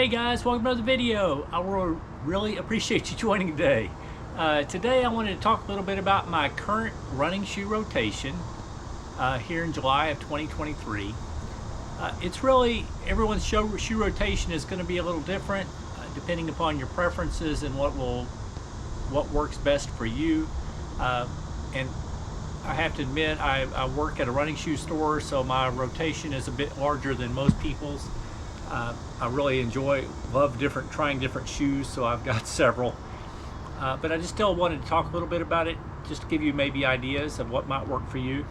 Hey guys, welcome to the video. I will really appreciate you joining today. Today I wanted to talk a little bit about my current running shoe rotation here in July of 2023. It's really, everyone's shoe rotation is going to be a little different depending upon your preferences and what works best for you. And I have to admit, I work at a running shoe store, so my rotation is a bit larger than most people's. I really love trying different shoes, so I've got several. But I just still wanted to talk a little bit about it, just to give you maybe ideas of what might work for you.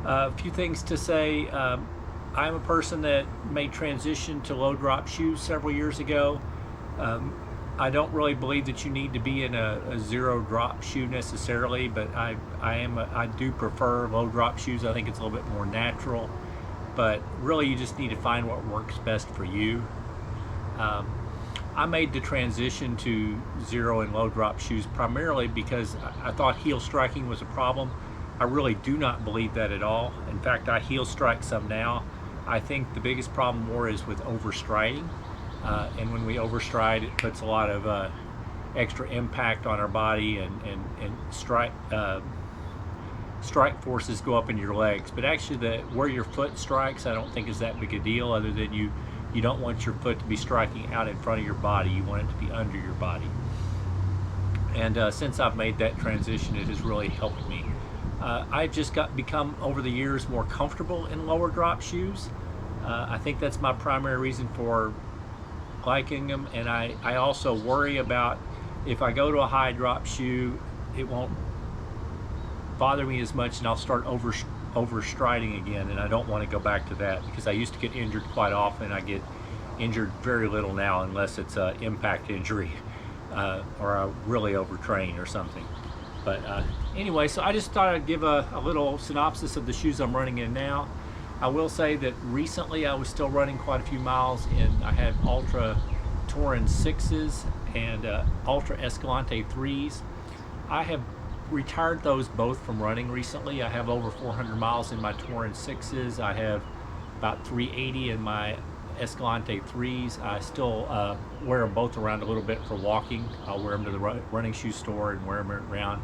A few things to say. I'm a person that made transition to low drop shoes several years ago. I don't really believe that you need to be in a zero drop shoe necessarily, but I do prefer low drop shoes. I think it's a little bit more natural. But really you just need to find what works best for you. I made the transition to zero and low drop shoes primarily because I thought heel striking was a problem. I really do not believe that at all. In fact, I heel strike some now. I think the biggest problem more is with overstriding. And when we overstride, it puts a lot of extra impact on our body, and strike forces go up in your legs. But actually where your foot strikes, I don't think is that big a deal, other than you don't want your foot to be striking out in front of your body. You want it to be under your body. And since I've made that transition, it has really helped me. I've just become over the years more comfortable in lower drop shoes. I think that's my primary reason for liking them. And I also worry about if I go to a high drop shoe, it won't bother me as much and I'll start overstriding again, and I don't want to go back to that because I used to get injured quite often. I get injured very little now unless it's an impact injury or I really overtrain or something. But anyway, so I just thought I'd give a little synopsis of the shoes I'm running in now. I will say that recently I was still running quite a few miles I had Ultra Touring 6s and Ultra Escalante 3s. I have retired those both from running recently. I have over 400 miles in my Touring 6s. I have about 380 in my Escalante 3s. I still wear them both around a little bit for walking. I'll wear them to the running shoe store and wear them around,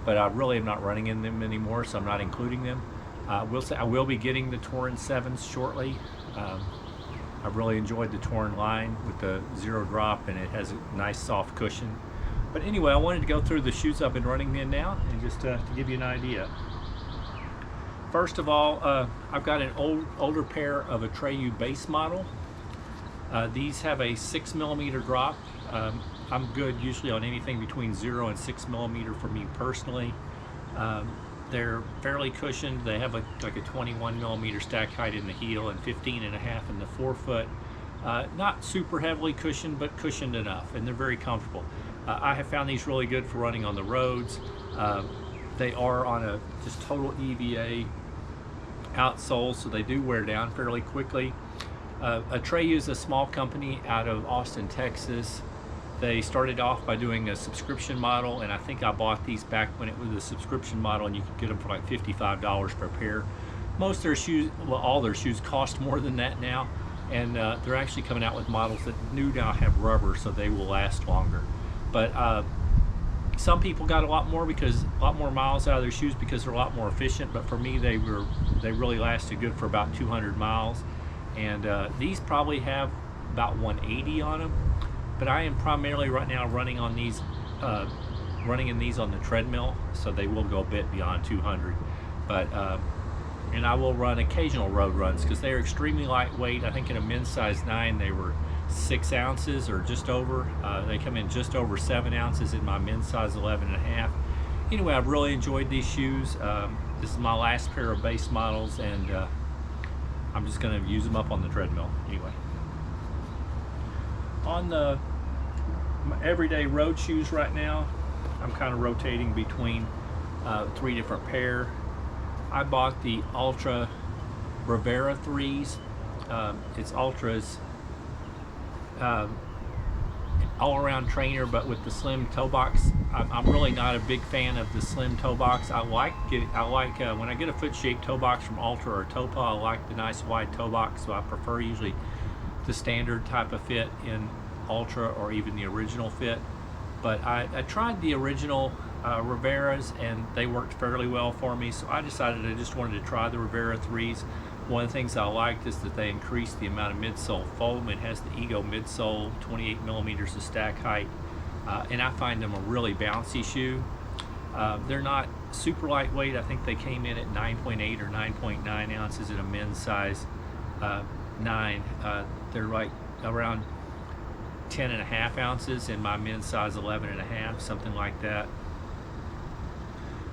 but I really am not running in them anymore, so I'm not including them. I will say I will be getting the Touring 7s shortly. I've really enjoyed the Touring line with the zero drop, and it has a nice soft cushion. But anyway, I wanted to go through the shoes I've been running in now, and just to give you an idea. First of all, I've got an older pair of Atreyu base model. These have a 6mm drop. I'm good usually on anything between 0 and 6mm for me personally. They're fairly cushioned. They have like a 21mm stack height in the heel and 15.5 in the forefoot. Not super heavily cushioned, but cushioned enough, and they're very comfortable. I have found these really good for running on the roads. They are on a just total EVA outsole, so they do wear down fairly quickly. Atreyu is a small company out of Austin, Texas. They started off by doing a subscription model, and I think I bought these back when it was a subscription model, and you could get them for like $55 per pair. Most of their shoes, well, all their shoes cost more than that now, and they're actually coming out with models that now have rubber, so they will last longer. But some people got a lot more miles out of their shoes because they're a lot more efficient. But for me, they really lasted good for about 200 miles. And these probably have about 180 on them. But I am primarily right now running in these on the treadmill, so they will go a bit beyond 200. But and I will run occasional road runs because they are extremely lightweight. I think in a men's size 9 they were 6 ounces or just over. They come in just over 7 ounces in my men's size 11.5. Anyway, I've really enjoyed these shoes. This is my last pair of base models, and I'm just going to use them up on the treadmill anyway. On my everyday road shoes right now, I'm kind of rotating between 3 different pair. I bought the Ultra Rivera 3s. It's Ultra's all-around trainer, but with the slim toe box. I'm really not a big fan of the slim toe box. I like when I get a foot-shaped toe box from Ultra or Topo, I like the nice wide toe box, so I prefer usually the standard type of fit in Ultra or even the original fit. But I tried the original Riveras and they worked fairly well for me, so I decided I just wanted to try the Rivera 3s. One of the things I liked is that they increased the amount of midsole foam. It has the Ego midsole, 28 millimeters of stack height, and I find them a really bouncy shoe. They're not super lightweight. I think they came in at 9.8 or 9.9 ounces in a men's size 9. They're like around 10.5 ounces in my men's size 11.5, something like that.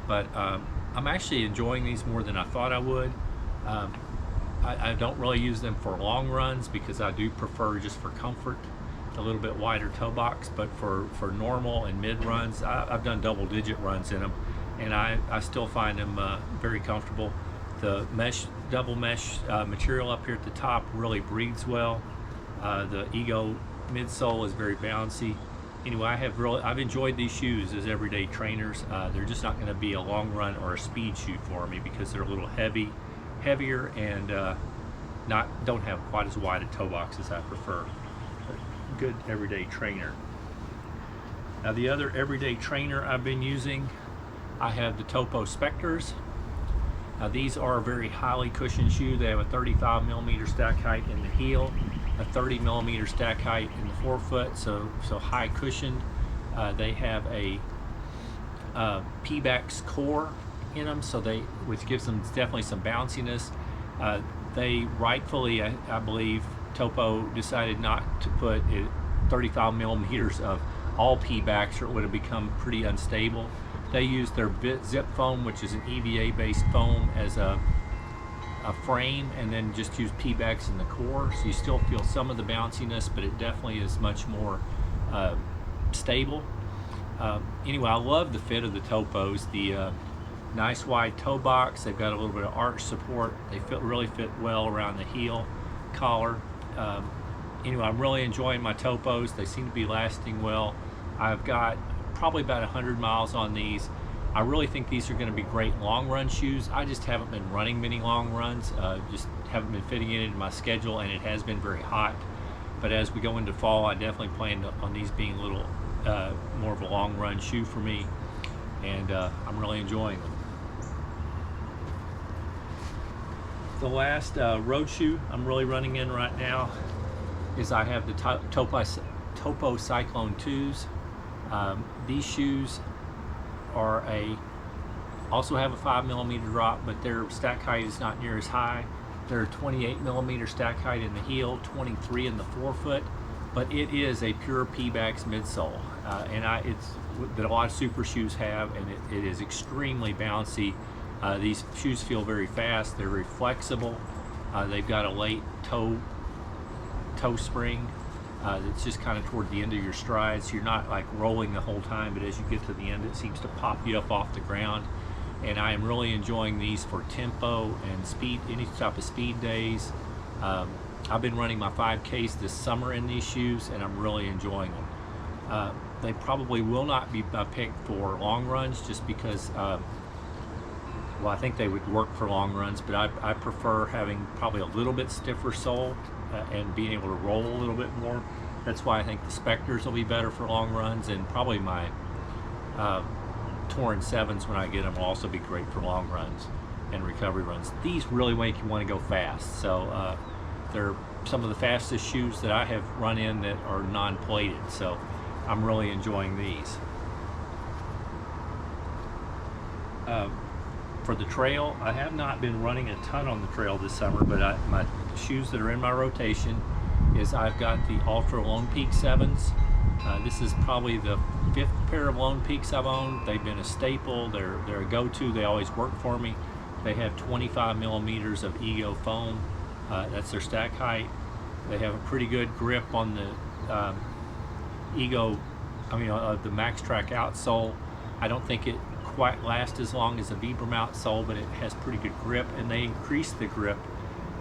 But I'm actually enjoying these more than I thought I would. I don't really use them for long runs because I do prefer, just for comfort, a little bit wider toe box. But for normal and mid runs, I've done double-digit runs in them, and I still find them very comfortable. The double mesh material up here at the top really breathes well. The Ego midsole is very bouncy. Anyway, I've enjoyed these shoes as everyday trainers. They're just not going to be a long run or a speed shoe for me because they're a little heavier, and don't have quite as wide a toe box as I prefer. A good everyday trainer. Now, the other everyday trainer I've been using, I have the Topo Specters. Now, these are a very highly cushioned shoe. They have a 35 millimeter stack height in the heel, a 30 millimeter stack height in the forefoot, so high cushioned. They have a Pebax core in them, which gives them definitely some bounciness. They rightfully, I believe, Topo decided not to put 35 millimeters of all Pebax, or it would have become pretty unstable. They use their zip foam, which is an EVA based foam, as a frame, and then just use Pebax in the core, so you still feel some of the bounciness, but it definitely is much more stable. Anyway, I love the fit of the Topos. The nice wide toe box. They've got a little bit of arch support. They really fit well around the heel, collar. Anyway, I'm really enjoying my Topos. They seem to be lasting well. I've got probably about 100 miles on these. I really think these are going to be great long run shoes. I just haven't been running many long runs, just haven't been fitting it into my schedule, and it has been very hot. But as we go into fall, I definitely plan on these being a little more of a long run shoe for me, and I'm really enjoying them. The last road shoe I'm really running in right now is I have the Topo Cyclone 2s. These shoes also have a 5 millimeter drop, but their stack height is not near as high. They're 28 millimeter stack height in the heel, 23 in the forefoot, but it is a pure Pebax midsole, and it's that a lot of super shoes have, and it is extremely bouncy. These shoes feel very fast. They're very flexible. They've got a late toe spring that's just kind of toward the end of your stride, so you're not like rolling the whole time, but as you get to the end, it seems to pop you up off the ground. And I am really enjoying these for tempo and speed, any type of speed days. I've been running my 5Ks this summer in these shoes, and I'm really enjoying them. They probably will not be picked for long runs, just because well, I think they would work for long runs, but I prefer having probably a little bit stiffer sole and being able to roll a little bit more. That's why I think the Specters will be better for long runs, and probably my Torin 7s, when I get them, will also be great for long runs and recovery runs. These really make you want to go fast, so they're some of the fastest shoes that I have run in that are non-plated, so I'm really enjoying these. For the trail, I have not been running a ton on the trail this summer, but my shoes that are in my rotation is I've got the Ultra Lone Peak 7s. This is probably the 5th pair of Lone Peaks I've owned. They've been a staple. They're a go-to. They always work for me. They have 25 millimeters of Ego foam. That's their stack height. They have a pretty good grip on the the Max Track outsole. I don't think it quite lasts as long as a Vibram outsole, but it has pretty good grip, and they increased the grip.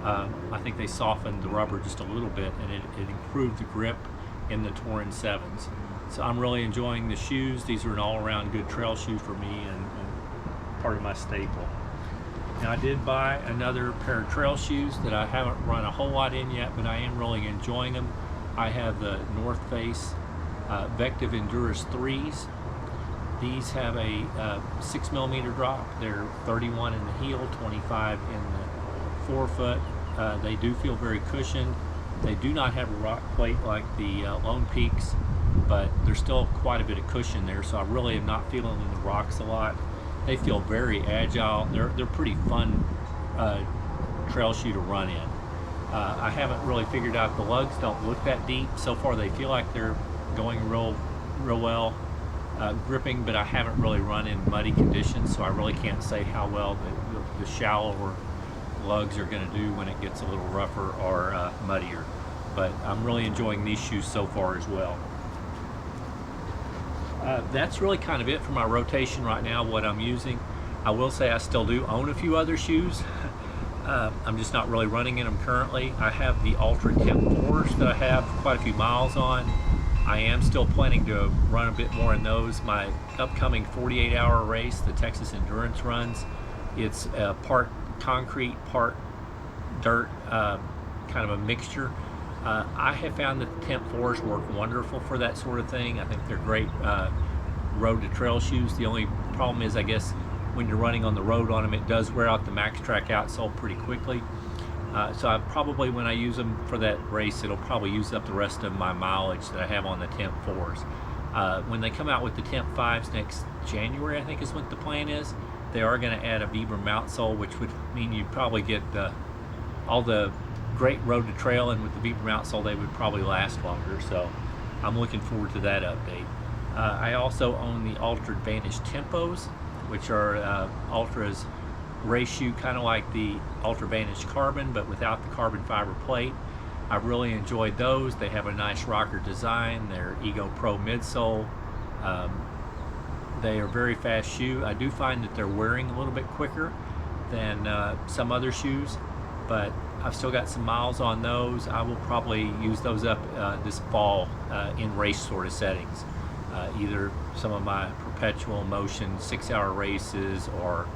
I think they softened the rubber just a little bit, and it improved the grip in the Torin 7s. So I'm really enjoying the shoes. These are an all-around good trail shoe for me, and part of my staple. Now I did buy another pair of trail shoes that I haven't run a whole lot in yet, but I am really enjoying them. I have the North Face Vective Endurance 3s. These have a 6mm drop. They're 31 in the heel, 25 in the forefoot. They do feel very cushioned. They do not have a rock plate like the Lone Peaks, but there's still quite a bit of cushion there, so I really am not feeling the rocks a lot. They feel very agile. They're pretty fun trail shoe to run in. I haven't really figured out, the lugs don't look that deep. So far they feel like they're going real well gripping, but I haven't really run in muddy conditions, so I really can't say how well the shallower lugs are going to do when it gets a little rougher or muddier. But I'm really enjoying these shoes so far as well. That's really kind of it for my rotation right now, what I'm using. I will say I still do own a few other shoes. I'm just not really running in them currently. I have the Ultra Temp 4s that I have quite a few miles on. I am still planning to run a bit more in those. My upcoming 48-hour race, the Texas Endurance Runs, it's part concrete, part dirt, kind of a mixture. I have found that the Temp 4s work wonderful for that sort of thing. I think they're great road to trail shoes. The only problem is, I guess, when you're running on the road on them, it does wear out the Max Track outsole pretty quickly. So I probably, when I use them for that race, it'll probably use up the rest of my mileage that I have on the Temp 4s. When they come out with the Temp 5s next January, I think is what the plan is, they are going to add a Vibram outsole, which would mean you'd probably get all the great road to trail, and with the Vibram outsole they would probably last longer, so I'm looking forward to that update. I also own the Ultra Advantage Tempos, which are Ultra's race shoe, kind of like the Ultra Advantage Carbon, but without the carbon fiber plate. I've really enjoyed those. They have a nice rocker design. They're Ego Pro midsole. They are very fast shoe. I do find that they're wearing a little bit quicker than some other shoes, but I've still got some miles on those. I will probably use those up this fall in race sort of settings. Either some of my perpetual motion 6-hour races, or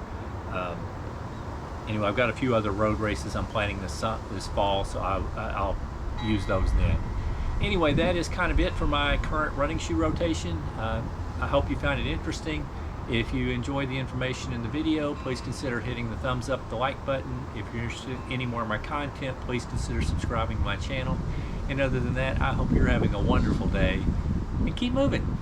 anyway, I've got a few other road races I'm planning this fall, so I'll use those then. Anyway, that is kind of it for my current running shoe rotation. I hope you found it interesting. If you enjoyed the information in the video, please consider hitting the thumbs up, the like button. If you're interested in any more of my content, please consider subscribing to my channel. And other than that, I hope you're having a wonderful day, and keep moving.